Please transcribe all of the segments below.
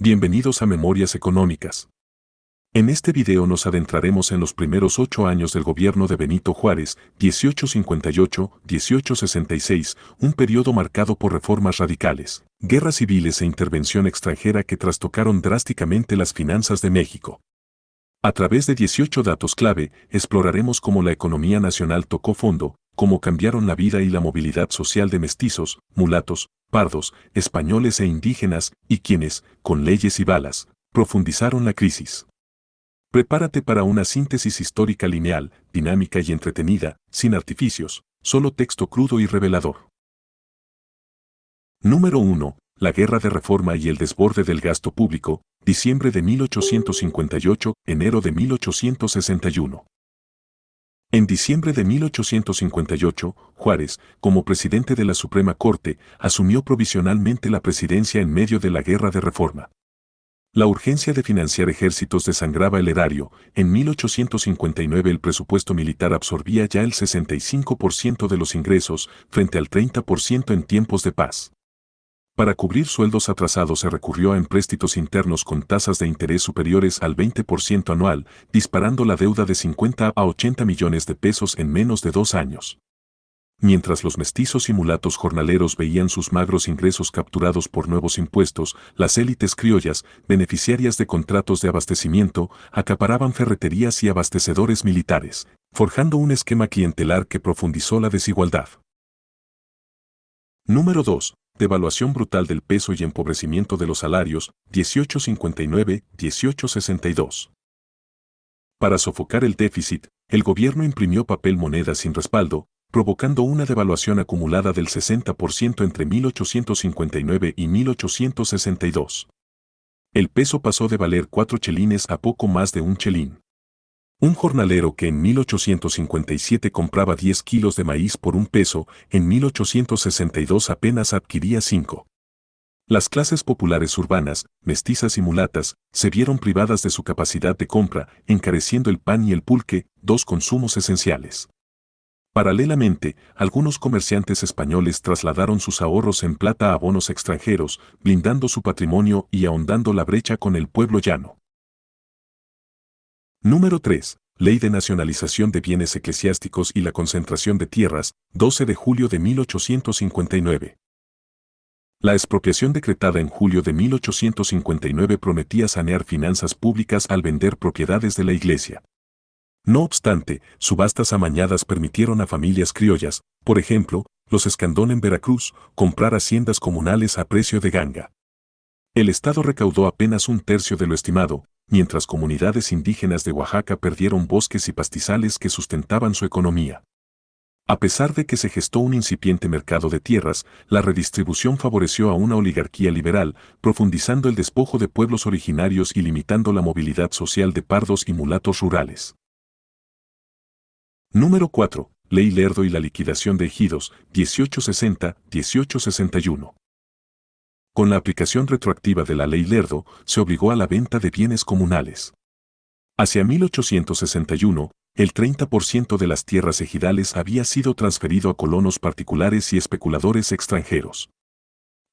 Bienvenidos a Memorias Económicas. En este video nos adentraremos en los primeros 8 años del gobierno de Benito Juárez, 1858-1866, un periodo marcado por reformas radicales, guerras civiles e intervención extranjera que trastocaron drásticamente las finanzas de México. A través de 18 datos clave, exploraremos cómo la economía nacional tocó fondo, cómo cambiaron la vida y la movilidad social de mestizos, mulatos, pardos, españoles e indígenas, y quienes, con leyes y balas, profundizaron la crisis. Prepárate para una síntesis histórica lineal, dinámica y entretenida, sin artificios, solo texto crudo y revelador. Número 1. La Guerra de Reforma y el desborde del gasto público, diciembre de 1858, enero de 1861. En diciembre de 1858, Juárez, como presidente de la Suprema Corte, asumió provisionalmente la presidencia en medio de la Guerra de Reforma. La urgencia de financiar ejércitos desangraba el erario. En 1859 el presupuesto militar absorbía ya el 65% de los ingresos, frente al 30% en tiempos de paz. Para cubrir sueldos atrasados se recurrió a empréstitos internos con tasas de interés superiores al 20% anual, disparando la deuda de 50 a 80 millones de pesos en menos de 2 años. Mientras los mestizos y mulatos jornaleros veían sus magros ingresos capturados por nuevos impuestos, las élites criollas, beneficiarias de contratos de abastecimiento, acaparaban ferreterías y abastecedores militares, forjando un esquema clientelar que profundizó la desigualdad. Número 2. Devaluación brutal del peso y empobrecimiento de los salarios, 1859-1862. Para sofocar el déficit, el gobierno imprimió papel moneda sin respaldo, provocando una devaluación acumulada del 60% entre 1859 y 1862. El peso pasó de valer 4 chelines a poco más de 1 chelín. Un jornalero que en 1857 compraba 10 kilos de maíz por 1 peso, en 1862 apenas adquiría 5. Las clases populares urbanas, mestizas y mulatas, se vieron privadas de su capacidad de compra, encareciendo el pan y el pulque, 2 consumos esenciales. Paralelamente, algunos comerciantes españoles trasladaron sus ahorros en plata a bonos extranjeros, blindando su patrimonio y ahondando la brecha con el pueblo llano. Número 3. Ley de Nacionalización de Bienes Eclesiásticos y la Concentración de Tierras, 12 de julio de 1859. La expropiación decretada en julio de 1859 prometía sanear finanzas públicas al vender propiedades de la Iglesia. No obstante, subastas amañadas permitieron a familias criollas, por ejemplo, los Escandón en Veracruz, comprar haciendas comunales a precio de ganga. El Estado recaudó apenas 1/3 de lo estimado, mientras comunidades indígenas de Oaxaca perdieron bosques y pastizales que sustentaban su economía. A pesar de que se gestó un incipiente mercado de tierras, la redistribución favoreció a una oligarquía liberal, profundizando el despojo de pueblos originarios y limitando la movilidad social de pardos y mulatos rurales. Número 4. Ley Lerdo y la liquidación de ejidos, 1860-1861. Con la aplicación retroactiva de la Ley Lerdo, se obligó a la venta de bienes comunales. Hacia 1861, el 30% de las tierras ejidales había sido transferido a colonos particulares y especuladores extranjeros.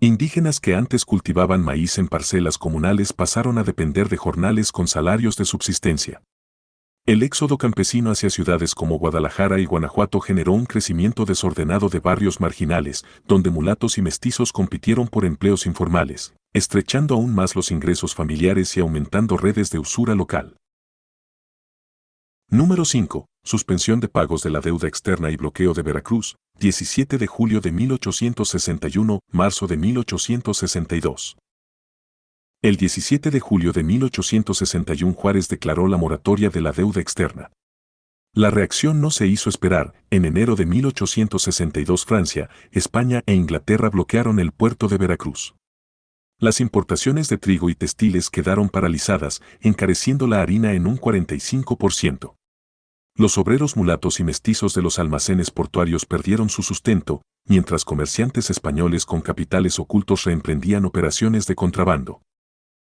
Indígenas que antes cultivaban maíz en parcelas comunales pasaron a depender de jornales con salarios de subsistencia. El éxodo campesino hacia ciudades como Guadalajara y Guanajuato generó un crecimiento desordenado de barrios marginales, donde mulatos y mestizos compitieron por empleos informales, estrechando aún más los ingresos familiares y aumentando redes de usura local. Número 5. Suspensión de pagos de la deuda externa y bloqueo de Veracruz, 17 de julio de 1861, marzo de 1862. El 17 de julio de 1861 Juárez declaró la moratoria de la deuda externa. La reacción no se hizo esperar. En enero de 1862 Francia, España e Inglaterra bloquearon el puerto de Veracruz. Las importaciones de trigo y textiles quedaron paralizadas, encareciendo la harina en un 45%. Los obreros mulatos y mestizos de los almacenes portuarios perdieron su sustento, mientras comerciantes españoles con capitales ocultos reemprendían operaciones de contrabando.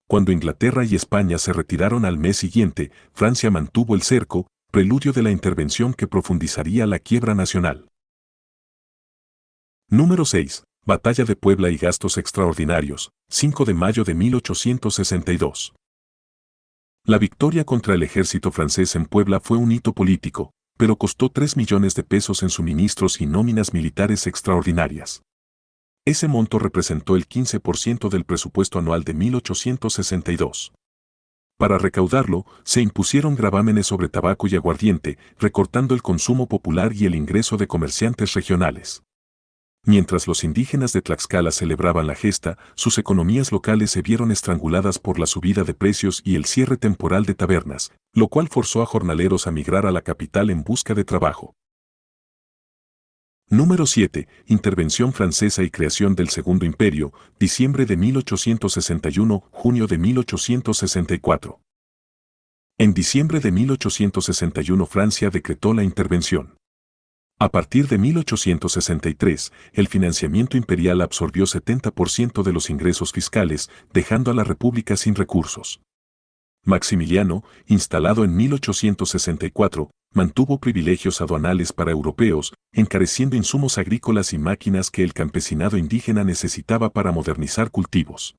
Cuando Inglaterra y España se retiraron al mes siguiente, Francia mantuvo el cerco, preludio de la intervención que profundizaría la quiebra nacional. Número 6. Batalla de Puebla y gastos extraordinarios, 5 de mayo de 1862. La victoria contra el ejército francés en Puebla fue un hito político, pero costó 3 millones de pesos en suministros y nóminas militares extraordinarias. Ese monto representó el 15% del presupuesto anual de 1862. Para recaudarlo, se impusieron gravámenes sobre tabaco y aguardiente, recortando el consumo popular y el ingreso de comerciantes regionales. Mientras los indígenas de Tlaxcala celebraban la gesta, sus economías locales se vieron estranguladas por la subida de precios y el cierre temporal de tabernas, lo cual forzó a jornaleros a migrar a la capital en busca de trabajo. Número 7. Intervención francesa y creación del Segundo Imperio, diciembre de 1861, junio de 1864. En diciembre de 1861 Francia decretó la intervención. A partir de 1863, el financiamiento imperial absorbió 70% de los ingresos fiscales, dejando a la República sin recursos. Maximiliano, instalado en 1864, mantuvo privilegios aduanales para europeos, encareciendo insumos agrícolas y máquinas que el campesinado indígena necesitaba para modernizar cultivos.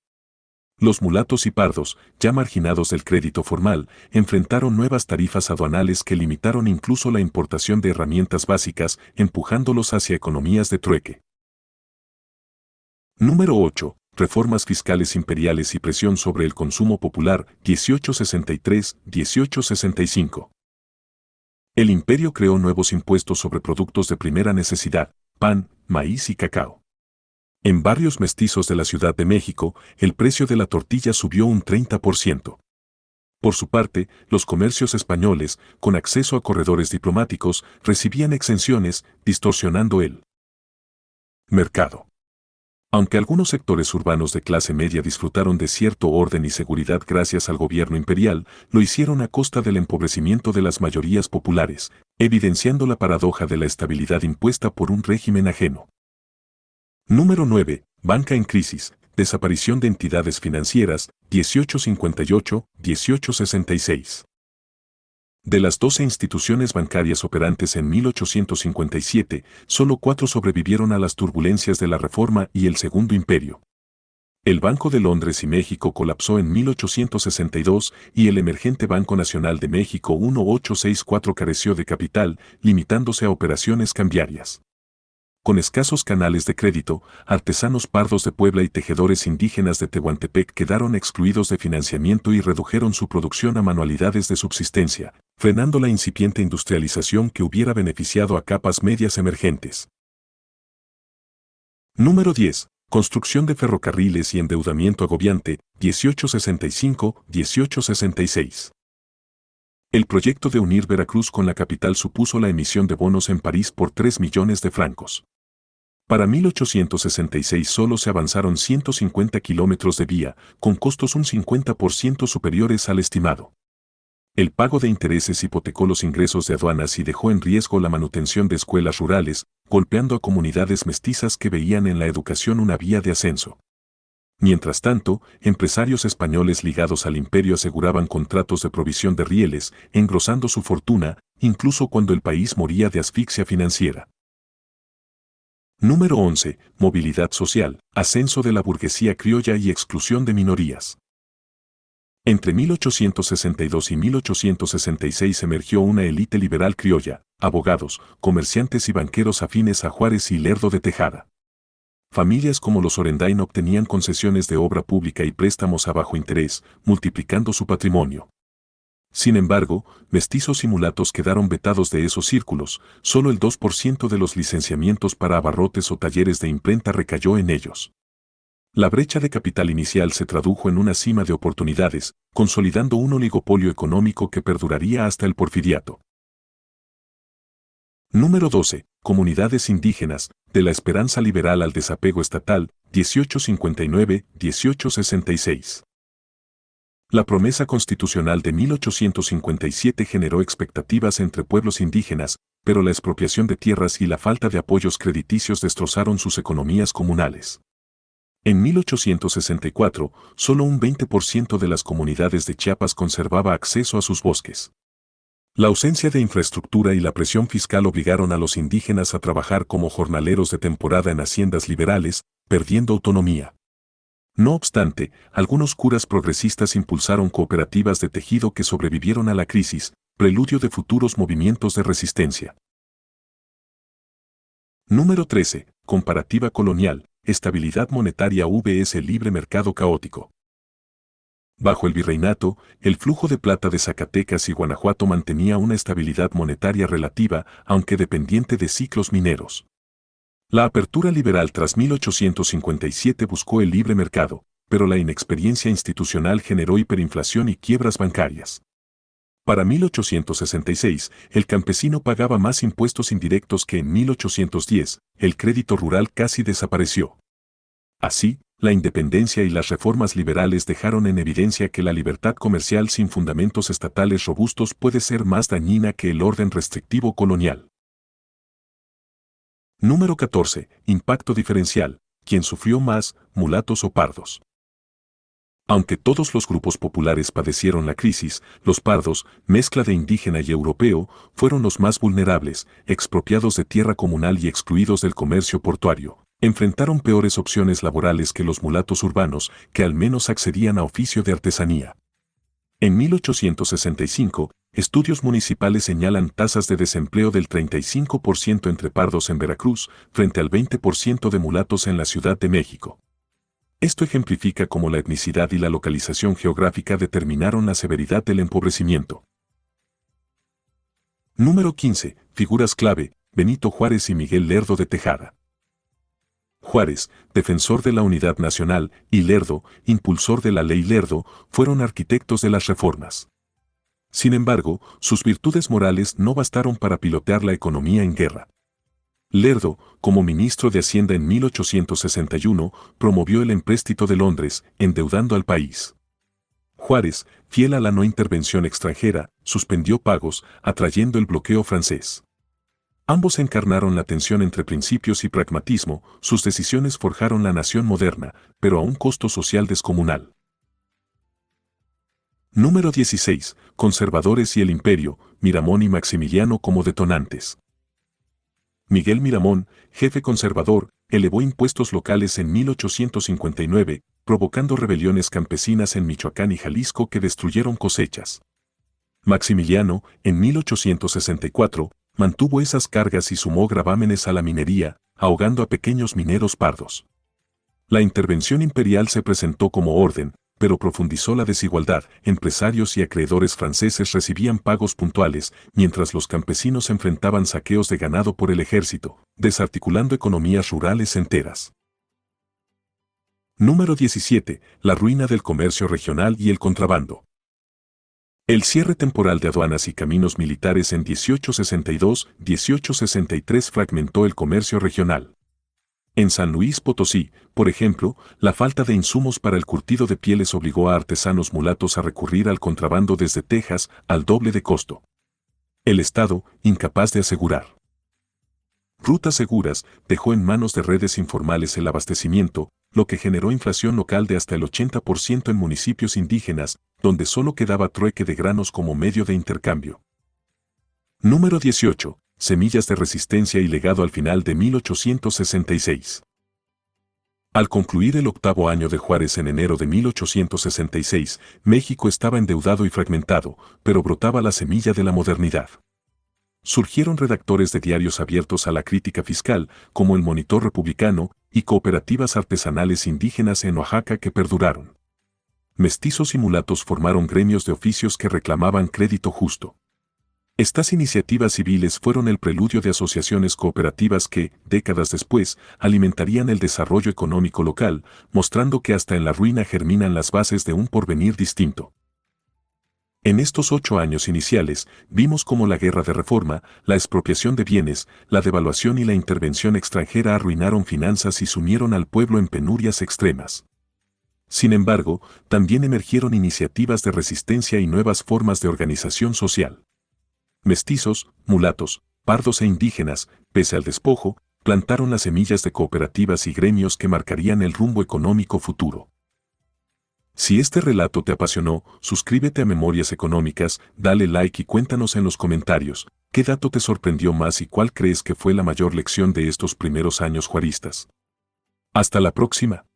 Los mulatos y pardos, ya marginados del crédito formal, enfrentaron nuevas tarifas aduanales que limitaron incluso la importación de herramientas básicas, empujándolos hacia economías de trueque. Número 8. Reformas fiscales imperiales y presión sobre el consumo popular, 1863-1865. El imperio creó nuevos impuestos sobre productos de primera necesidad, pan, maíz y cacao. En barrios mestizos de la Ciudad de México, el precio de la tortilla subió un 30%. Por su parte, los comercios españoles, con acceso a corredores diplomáticos, recibían exenciones, distorsionando el mercado. Aunque algunos sectores urbanos de clase media disfrutaron de cierto orden y seguridad gracias al gobierno imperial, lo hicieron a costa del empobrecimiento de las mayorías populares, evidenciando la paradoja de la estabilidad impuesta por un régimen ajeno. Número 9. Banca en crisis. Desaparición de entidades financieras, 1858-1866. De las 12 instituciones bancarias operantes en 1857, solo 4 sobrevivieron a las turbulencias de la Reforma y el Segundo Imperio. El Banco de Londres y México colapsó en 1862 y el emergente Banco Nacional de México 1864 careció de capital, limitándose a operaciones cambiarias. Con escasos canales de crédito, artesanos pardos de Puebla y tejedores indígenas de Tehuantepec quedaron excluidos de financiamiento y redujeron su producción a manualidades de subsistencia, frenando la incipiente industrialización que hubiera beneficiado a capas medias emergentes. Número 10. Construcción de ferrocarriles y endeudamiento agobiante, 1865-1866. El proyecto de unir Veracruz con la capital supuso la emisión de bonos en París por 3 millones de francos. Para 1866 solo se avanzaron 150 kilómetros de vía, con costos un 50% superiores al estimado. El pago de intereses hipotecó los ingresos de aduanas y dejó en riesgo la manutención de escuelas rurales, golpeando a comunidades mestizas que veían en la educación una vía de ascenso. Mientras tanto, empresarios españoles ligados al imperio aseguraban contratos de provisión de rieles, engrosando su fortuna, incluso cuando el país moría de asfixia financiera. Número 11. Movilidad social, ascenso de la burguesía criolla y exclusión de minorías. Entre 1862 y 1866 emergió una élite liberal criolla, abogados, comerciantes y banqueros afines a Juárez y Lerdo de Tejada. Familias como los Orendain obtenían concesiones de obra pública y préstamos a bajo interés, multiplicando su patrimonio. Sin embargo, mestizos y mulatos quedaron vetados de esos círculos, solo el 2% de los licenciamientos para abarrotes o talleres de imprenta recayó en ellos. La brecha de capital inicial se tradujo en una cima de oportunidades, consolidando un oligopolio económico que perduraría hasta el porfiriato. Número 12. Comunidades indígenas, de la esperanza liberal al desapego estatal, 1859-1866. La promesa constitucional de 1857 generó expectativas entre pueblos indígenas, pero la expropiación de tierras y la falta de apoyos crediticios destrozaron sus economías comunales. En 1864, solo un 20% de las comunidades de Chiapas conservaba acceso a sus bosques. La ausencia de infraestructura y la presión fiscal obligaron a los indígenas a trabajar como jornaleros de temporada en haciendas liberales, perdiendo autonomía. No obstante, algunos curas progresistas impulsaron cooperativas de tejido que sobrevivieron a la crisis, preludio de futuros movimientos de resistencia. Número 13. Comparativa colonial, estabilidad monetaria vs libre mercado caótico. Bajo el virreinato, el flujo de plata de Zacatecas y Guanajuato mantenía una estabilidad monetaria relativa, aunque dependiente de ciclos mineros. La apertura liberal tras 1857 buscó el libre mercado, pero la inexperiencia institucional generó hiperinflación y quiebras bancarias. Para 1866, el campesino pagaba más impuestos indirectos que en 1810, el crédito rural casi desapareció. Así, la independencia y las reformas liberales dejaron en evidencia que la libertad comercial sin fundamentos estatales robustos puede ser más dañina que el orden restrictivo colonial. Número 14. Impacto diferencial. ¿Quién sufrió más, mulatos o pardos? Aunque todos los grupos populares padecieron la crisis, los pardos, mezcla de indígena y europeo, fueron los más vulnerables, expropiados de tierra comunal y excluidos del comercio portuario. Enfrentaron peores opciones laborales que los mulatos urbanos, que al menos accedían a oficio de artesanía. En 1865, estudios municipales señalan tasas de desempleo del 35% entre pardos en Veracruz, frente al 20% de mulatos en la Ciudad de México. Esto ejemplifica cómo la etnicidad y la localización geográfica determinaron la severidad del empobrecimiento. Número 15. Figuras clave, Benito Juárez y Miguel Lerdo de Tejada. Juárez, defensor de la unidad nacional, y Lerdo, impulsor de la ley Lerdo, fueron arquitectos de las reformas. Sin embargo, sus virtudes morales no bastaron para pilotear la economía en guerra. Lerdo, como ministro de Hacienda en 1861, promovió el empréstito de Londres, endeudando al país. Juárez, fiel a la no intervención extranjera, suspendió pagos, atrayendo el bloqueo francés. Ambos encarnaron la tensión entre principios y pragmatismo, sus decisiones forjaron la nación moderna, pero a un costo social descomunal. Número 16. Conservadores y el imperio, Miramón y Maximiliano como detonantes. Miguel Miramón, jefe conservador, elevó impuestos locales en 1859, provocando rebeliones campesinas en Michoacán y Jalisco que destruyeron cosechas. Maximiliano, en 1864, mantuvo esas cargas y sumó gravámenes a la minería, ahogando a pequeños mineros pardos. La intervención imperial se presentó como orden, pero profundizó la desigualdad. Empresarios y acreedores franceses recibían pagos puntuales, mientras los campesinos enfrentaban saqueos de ganado por el ejército, desarticulando economías rurales enteras. Número 17. La ruina del comercio regional y el contrabando. El cierre temporal de aduanas y caminos militares en 1862-1863 fragmentó el comercio regional. En San Luis Potosí, por ejemplo, la falta de insumos para el curtido de pieles obligó a artesanos mulatos a recurrir al contrabando desde Texas al doble de costo. El Estado, incapaz de asegurar rutas seguras, dejó en manos de redes informales el abastecimiento, lo que generó inflación local de hasta el 80% en municipios indígenas, donde solo quedaba trueque de granos como medio de intercambio. Número 18. Semillas de resistencia y legado al final de 1866. Al concluir el octavo año de Juárez en enero de 1866, México estaba endeudado y fragmentado, pero brotaba la semilla de la modernidad. Surgieron redactores de diarios abiertos a la crítica fiscal, como el Monitor Republicano, y cooperativas artesanales indígenas en Oaxaca que perduraron. Mestizos y mulatos formaron gremios de oficios que reclamaban crédito justo. Estas iniciativas civiles fueron el preludio de asociaciones cooperativas que, décadas después, alimentarían el desarrollo económico local, mostrando que hasta en la ruina germinan las bases de un porvenir distinto. En estos 8 años iniciales, vimos cómo la guerra de reforma, la expropiación de bienes, la devaluación y la intervención extranjera arruinaron finanzas y sumieron al pueblo en penurias extremas. Sin embargo, también emergieron iniciativas de resistencia y nuevas formas de organización social. Mestizos, mulatos, pardos e indígenas, pese al despojo, plantaron las semillas de cooperativas y gremios que marcarían el rumbo económico futuro. Si este relato te apasionó, suscríbete a Memorias Económicas, dale like y cuéntanos en los comentarios, ¿qué dato te sorprendió más y cuál crees que fue la mayor lección de estos primeros años juaristas? Hasta la próxima.